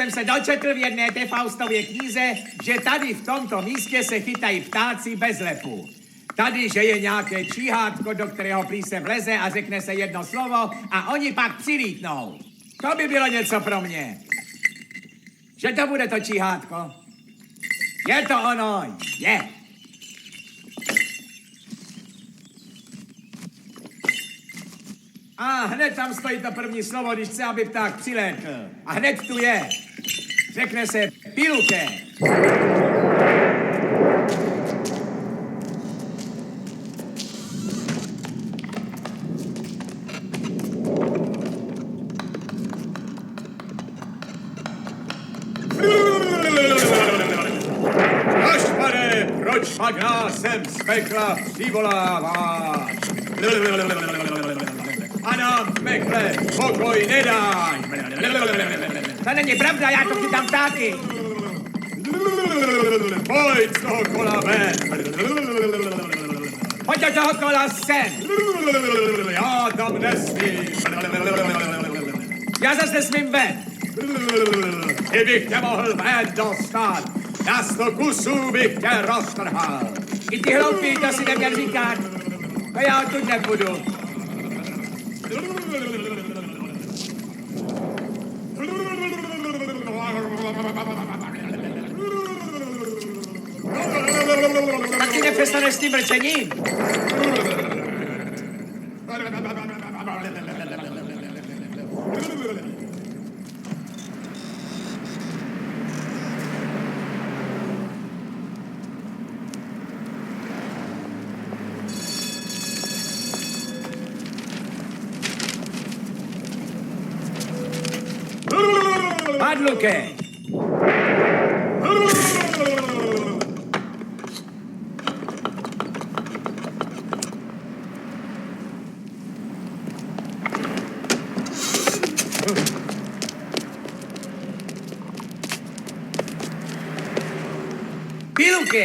jsem se dočetl v jedné té Faustově knize, že tady v tomto místě se chytají ptáci bez lepu. Tady, že je nějaké číhátko, do kterého prý se vleze a řekne se jedno slovo a oni pak přilítnou. To by bylo něco pro mě. Že to bude to číhátko? Je to ono, je. A hned tam stojí to první slovo, když chce, aby pták přilétl. A hned tu je. Řekne se piluke. Kašpare, proč pak nás sem z pekla přivoláváš? A nám v pekle pokoj nedáš. To není pravda, já to chytám ptáky. Pojď z toho kola ven. Pojď do toho kola sem. Já tam nesmím. Já zase nesmím ven. Kdybych tě mohl ven dostat, na 100 kusů bych tě roztrhal. I ty hloupí, to si neměl říkat. To já tu nebudu. Tak ty nepřestaneš s tím mlčením? Padluke! Piluke!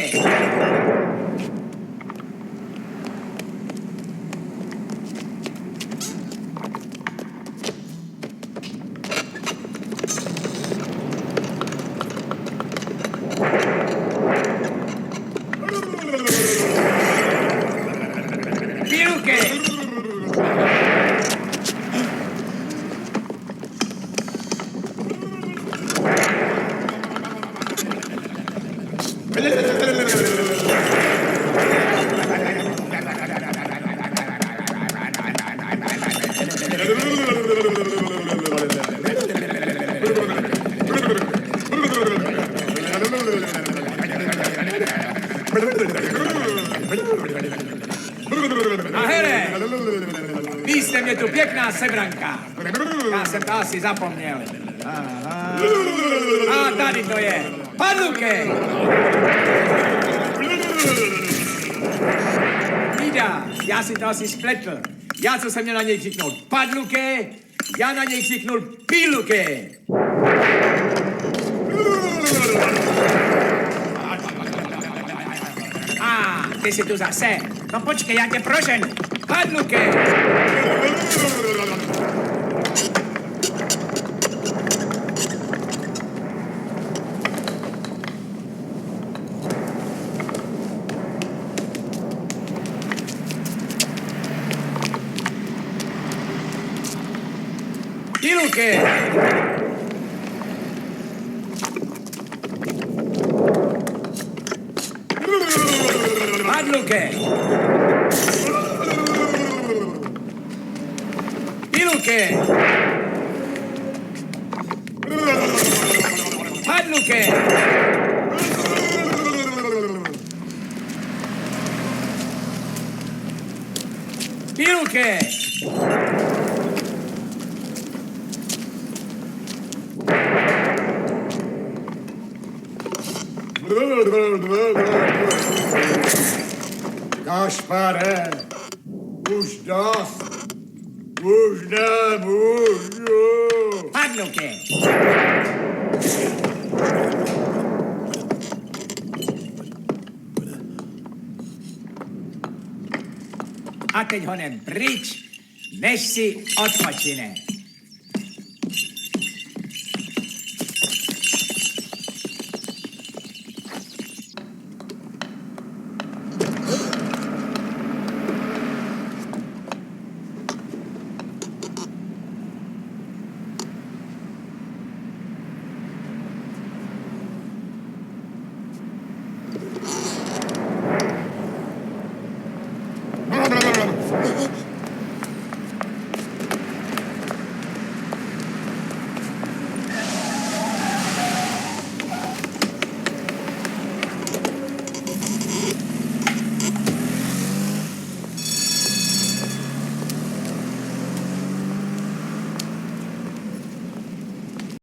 A hele, vy jste mě tu pěkná sebranka. Já jsem to asi zapomněl. Aha. A tady to je. Padluke! Vida, já si to asi spletl. Já, co jsem měl na něj křiknout padluke, já na něj křiknul piluke. A ty jsi tu zase. No počkej, já tě proženu. Padluke! Piluke! Padluke! Piluke! Padluke! Piluke! Kašpare, už dost. Už nemůžu. Padluke. A teď honem pryč, než si odpočine.